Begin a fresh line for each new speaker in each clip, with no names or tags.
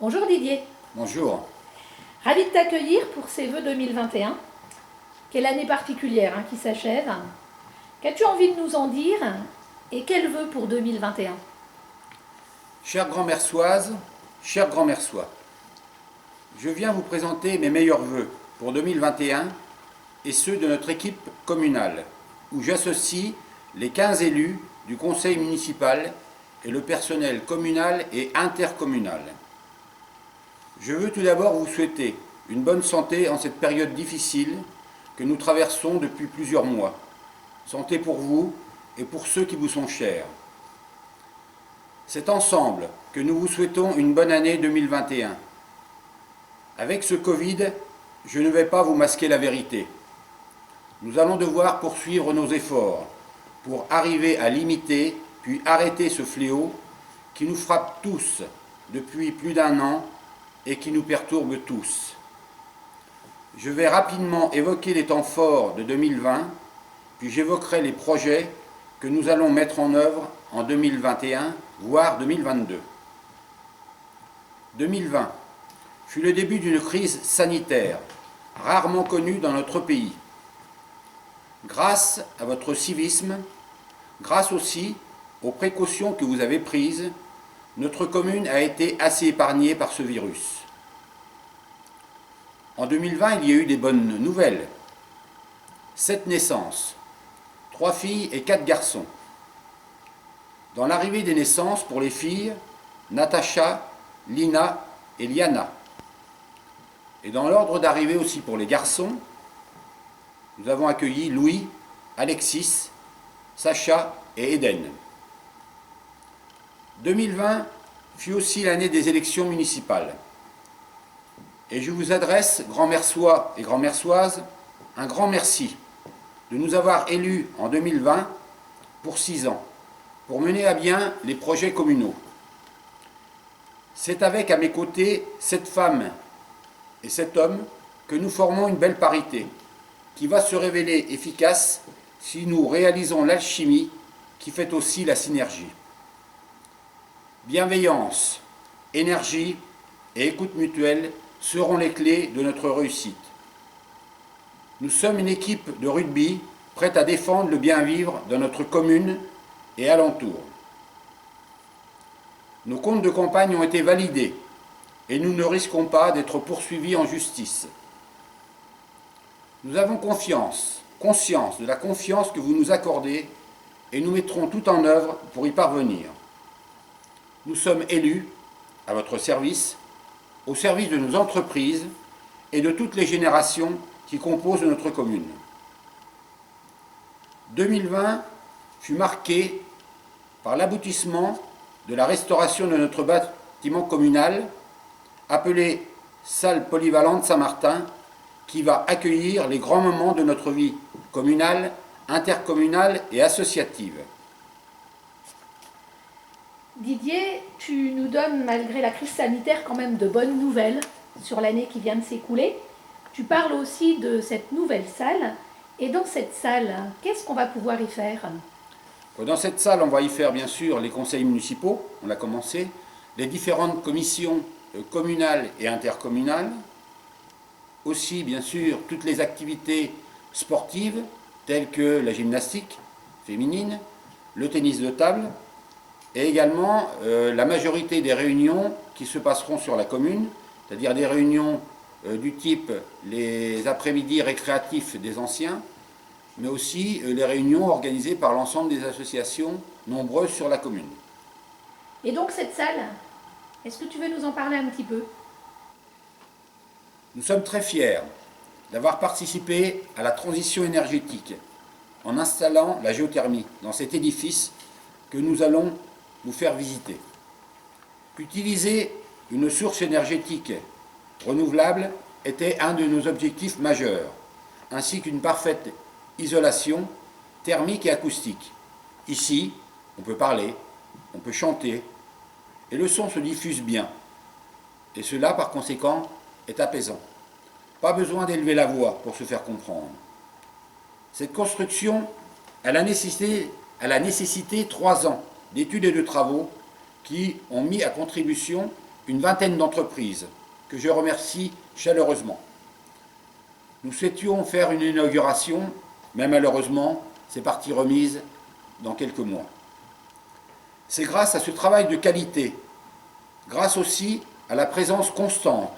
Bonjour Didier,
Bonjour.
ravi de t'accueillir pour ces vœux 2021. Quelle année particulière qui s'achève. Qu'as-tu envie de nous en dire et quels vœux pour 2021?
Chère grand-merçoise, chers grands-merçois, je viens vous présenter mes meilleurs vœux pour 2021 et ceux de notre équipe communale, où j'associe les 15 élus du conseil municipal et le personnel communal et intercommunal. Je veux tout d'abord vous souhaiter une bonne santé en cette période difficile que nous traversons depuis plusieurs mois. Santé pour vous et pour ceux qui vous sont chers. C'est ensemble que nous vous souhaitons une bonne année 2021. Avec ce Covid, je ne vais pas vous masquer la vérité. Nous allons devoir poursuivre nos efforts pour arriver à limiter puis arrêter ce fléau qui nous frappe tous depuis plus d'un an et qui nous perturbe tous. Je vais rapidement évoquer les temps forts de 2020, puis j'évoquerai les projets que nous allons mettre en œuvre en 2021, voire 2022. 2020 fut le début d'une crise sanitaire, rarement connue dans notre pays. Grâce à votre civisme, grâce aussi aux précautions que vous avez prises, notre commune a été assez épargnée par ce virus. En 2020, il y a eu des bonnes nouvelles. 7 naissances, 3 filles et 4 garçons. Dans l'arrivée des naissances pour les filles, Natacha, Lina et Liana. Et dans l'ordre d'arrivée aussi pour les garçons, nous avons accueilli Louis, Alexis, Sacha et Eden. 2020 fut aussi l'année des élections municipales. Et je vous adresse, grands-merçois et grands-merçoises, un grand merci de nous avoir élus en 2020 pour 6 ans, pour mener à bien les projets communaux. C'est avec à mes côtés 7 femmes et 7 hommes que nous formons une belle parité qui va se révéler efficace si nous réalisons l'alchimie qui fait aussi la synergie. Bienveillance, énergie et écoute mutuelle seront les clés de notre réussite. Nous sommes une équipe de rugby prête à défendre le bien-vivre de notre commune et alentour. Nos comptes de campagne ont été validés et nous ne risquons pas d'être poursuivis en justice. Nous avons conscience de la confiance que vous nous accordez et nous mettrons tout en œuvre pour y parvenir. Nous sommes élus à votre service, au service de nos entreprises et de toutes les générations qui composent notre commune. 2020 fut marqué par l'aboutissement de la restauration de notre bâtiment communal, appelé Salle Polyvalente Saint-Martin, qui va accueillir les grands moments de notre vie communale, intercommunale et associative.
Didier, tu nous donnes, malgré la crise sanitaire, quand même de bonnes nouvelles sur l'année qui vient de s'écouler. Tu parles aussi de cette nouvelle salle. Et dans cette salle, qu'est-ce qu'on va pouvoir y faire?
Dans cette salle, on va y faire bien sûr les conseils municipaux, on l'a commencé, les différentes commissions communales et intercommunales, aussi bien sûr toutes les activités sportives telles que la gymnastique féminine, le tennis de table, et également la majorité des réunions qui se passeront sur la commune, c'est-à-dire des réunions du type les après-midi récréatifs des anciens, mais aussi les réunions organisées par l'ensemble des associations nombreuses sur la commune.
Et donc cette salle, est-ce que tu veux nous en parler un petit peu?
Nous sommes très fiers d'avoir participé à la transition énergétique en installant la géothermie dans cet édifice que nous allons vous faire visiter. Utiliser une source énergétique renouvelable était un de nos objectifs majeurs, ainsi qu'une parfaite isolation thermique et acoustique. Ici, on peut parler, on peut chanter, et le son se diffuse bien. Et cela, par conséquent, est apaisant. Pas besoin d'élever la voix pour se faire comprendre. Cette construction, elle a nécessité 3 ans d'études et de travaux qui ont mis à contribution une vingtaine d'entreprises que je remercie chaleureusement. Nous souhaitions faire une inauguration, mais malheureusement, c'est partie remise dans quelques mois. C'est grâce à ce travail de qualité, grâce aussi à la présence constante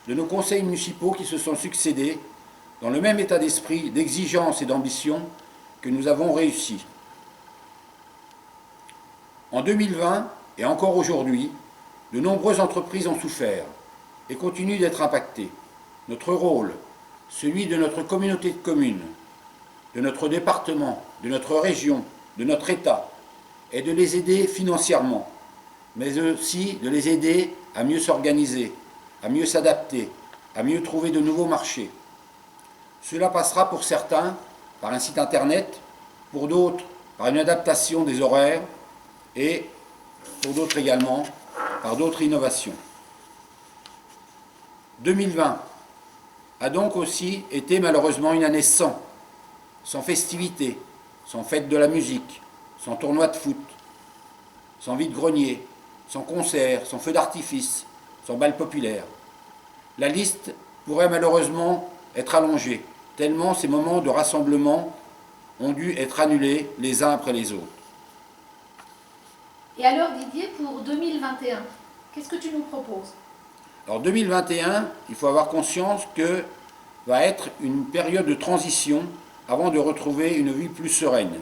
de nos conseils municipaux qui se sont succédés dans le même état d'esprit, d'exigence et d'ambition que nous avons réussi. En 2020 et encore aujourd'hui, de nombreuses entreprises ont souffert et continuent d'être impactées. Notre rôle, celui de notre communauté de communes, de notre département, de notre région, de notre État, est de les aider financièrement, mais aussi de les aider à mieux s'organiser, à mieux s'adapter, à mieux trouver de nouveaux marchés. Cela passera pour certains par un site internet, pour d'autres par une adaptation des horaires et pour d'autres également par d'autres innovations. 2020 a donc aussi été malheureusement une année sans festivités, sans fête de la musique, sans tournoi de foot, sans vide-grenier, sans concert, sans feu d'artifice, sans bal populaire. La liste pourrait malheureusement être allongée, tellement ces moments de rassemblement ont dû être annulés les uns après les autres.
Et alors Didier, pour 2021, qu'est-ce que tu nous proposes?
Alors 2021, il faut avoir conscience que va être une période de transition avant de retrouver une vie plus sereine.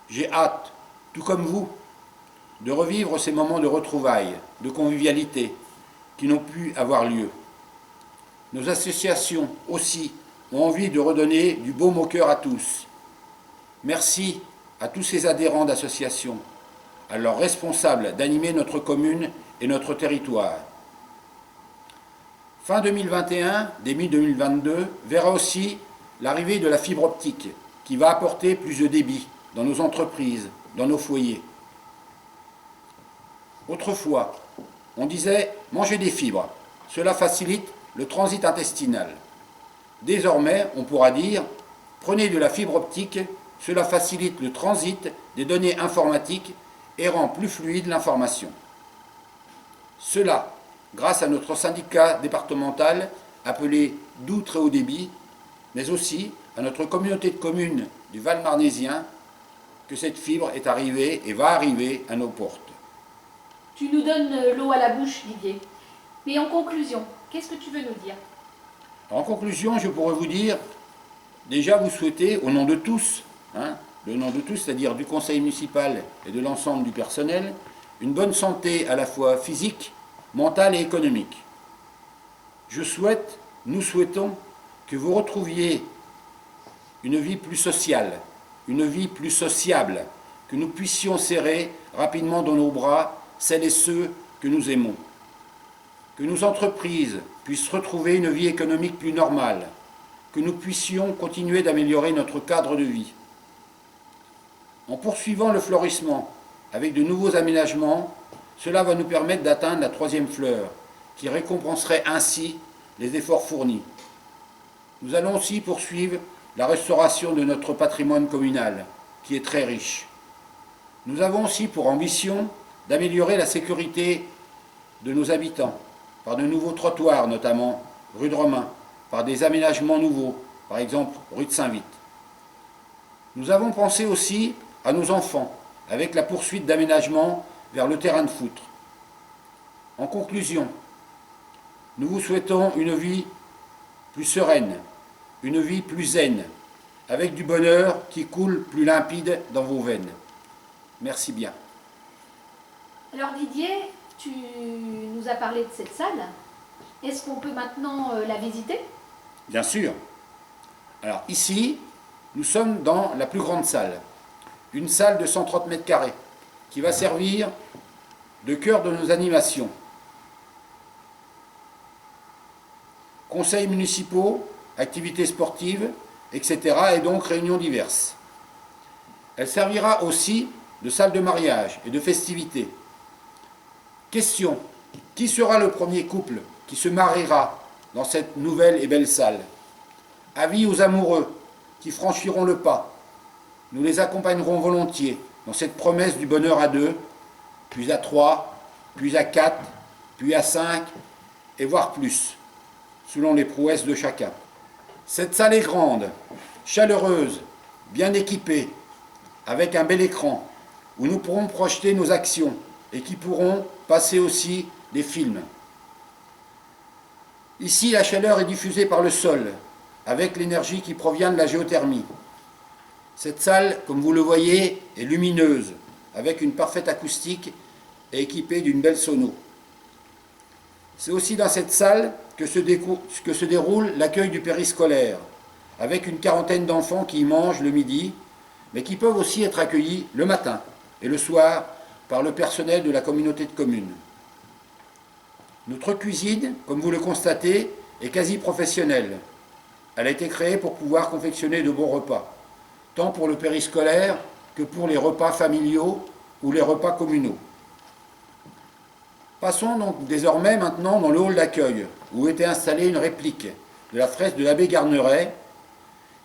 J'ai hâte, tout comme vous, de revivre ces moments de retrouvailles, de convivialité qui n'ont pu avoir lieu. Nos associations aussi ont envie de redonner du baume au cœur à tous. Merci à tous ces adhérents d'associations, à leurs responsables d'animer notre commune et notre territoire. Fin 2021, début 2022, verra aussi l'arrivée de la fibre optique qui va apporter plus de débit dans nos entreprises, dans nos foyers. Autrefois, on disait « manger des fibres », cela facilite le transit intestinal. Désormais, on pourra dire « prenez de la fibre optique », cela facilite le transit des données informatiques et rend plus fluide l'information. Cela, grâce à notre syndicat départemental appelé Doubs Très Haut Débit, mais aussi à notre communauté de communes du Val-Marnésien, que cette fibre est arrivée et va arriver à nos portes.
Tu nous donnes l'eau à la bouche, Didier. Mais en conclusion, qu'est-ce que tu veux nous dire?
En conclusion, je pourrais vous dire, déjà vous souhaitez, au nom de tous, le nom de tous, c'est-à-dire du conseil municipal et de l'ensemble du personnel, une bonne santé à la fois physique, mentale et économique. Nous souhaitons que vous retrouviez une vie plus sociale, une vie plus sociable, que nous puissions serrer rapidement dans nos bras celles et ceux que nous aimons, que nos entreprises puissent retrouver une vie économique plus normale, que nous puissions continuer d'améliorer notre cadre de vie. En poursuivant le fleurissement avec de nouveaux aménagements, cela va nous permettre d'atteindre la troisième fleur, qui récompenserait ainsi les efforts fournis. Nous allons aussi poursuivre la restauration de notre patrimoine communal, qui est très riche. Nous avons aussi pour ambition d'améliorer la sécurité de nos habitants, par de nouveaux trottoirs, notamment rue de Romain, par des aménagements nouveaux, par exemple rue de Saint-Vite. Nous avons pensé aussi à nos enfants, avec la poursuite d'aménagements vers le terrain de foot. En conclusion, nous vous souhaitons une vie plus sereine, une vie plus zen, avec du bonheur qui coule plus limpide dans vos veines. Merci bien.
Alors Didier, tu nous as parlé de cette salle. Est-ce qu'on peut maintenant la visiter?
Bien sûr. Alors ici, nous sommes dans la plus grande salle. Une salle de 130 mètres carrés qui va servir de cœur de nos animations. Conseils municipaux, activités sportives, etc. et donc réunions diverses. Elle servira aussi de salle de mariage et de festivités. Question: qui sera le premier couple qui se mariera dans cette nouvelle et belle salle? Avis aux amoureux qui franchiront le pas. Nous les accompagnerons volontiers dans cette promesse du bonheur à deux, puis à trois, puis à quatre, puis à 5 et voire plus, selon les prouesses de chacun. Cette salle est grande, chaleureuse, bien équipée, avec un bel écran, où nous pourrons projeter nos actions et qui pourront passer aussi des films. Ici, la chaleur est diffusée par le sol, avec l'énergie qui provient de la géothermie. Cette salle, comme vous le voyez, est lumineuse, avec une parfaite acoustique et équipée d'une belle sono. C'est aussi dans cette salle que se déroule l'accueil du périscolaire, avec une quarantaine d'enfants qui y mangent le midi, mais qui peuvent aussi être accueillis le matin et le soir par le personnel de la communauté de communes. Notre cuisine, comme vous le constatez, est quasi professionnelle. Elle a été créée pour pouvoir confectionner de bons repas, tant pour le périscolaire que pour les repas familiaux ou les repas communaux. Passons donc désormais maintenant dans le hall d'accueil, où était installée une réplique de la fresque de l'abbé Garneret,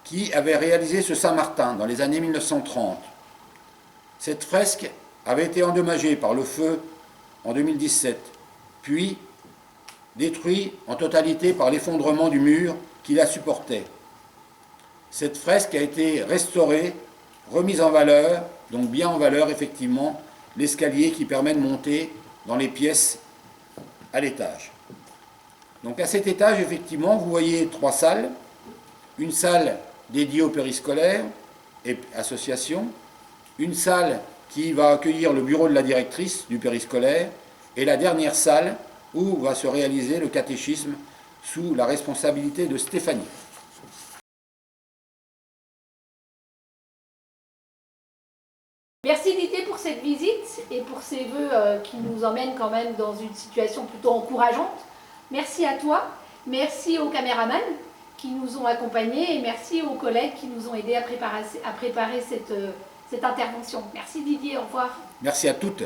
qui avait réalisé ce Saint-Martin dans les années 1930. Cette fresque avait été endommagée par le feu en 2017, puis détruite en totalité par l'effondrement du mur qui la supportait. Cette fresque a été restaurée, remise en valeur, donc bien en valeur effectivement, l'escalier qui permet de monter dans les pièces à l'étage. Donc à cet étage, effectivement, vous voyez 3 salles. Une salle dédiée au périscolaire et association, une salle qui va accueillir le bureau de la directrice du périscolaire, et la dernière salle où va se réaliser le catéchisme sous la responsabilité de Stéphanie.
Merci Didier pour cette visite et pour ces vœux qui nous emmènent quand même dans une situation plutôt encourageante. Merci à toi, merci aux caméramans qui nous ont accompagnés et merci aux collègues qui nous ont aidés à préparer cette intervention. Merci Didier, au revoir.
Merci à toutes.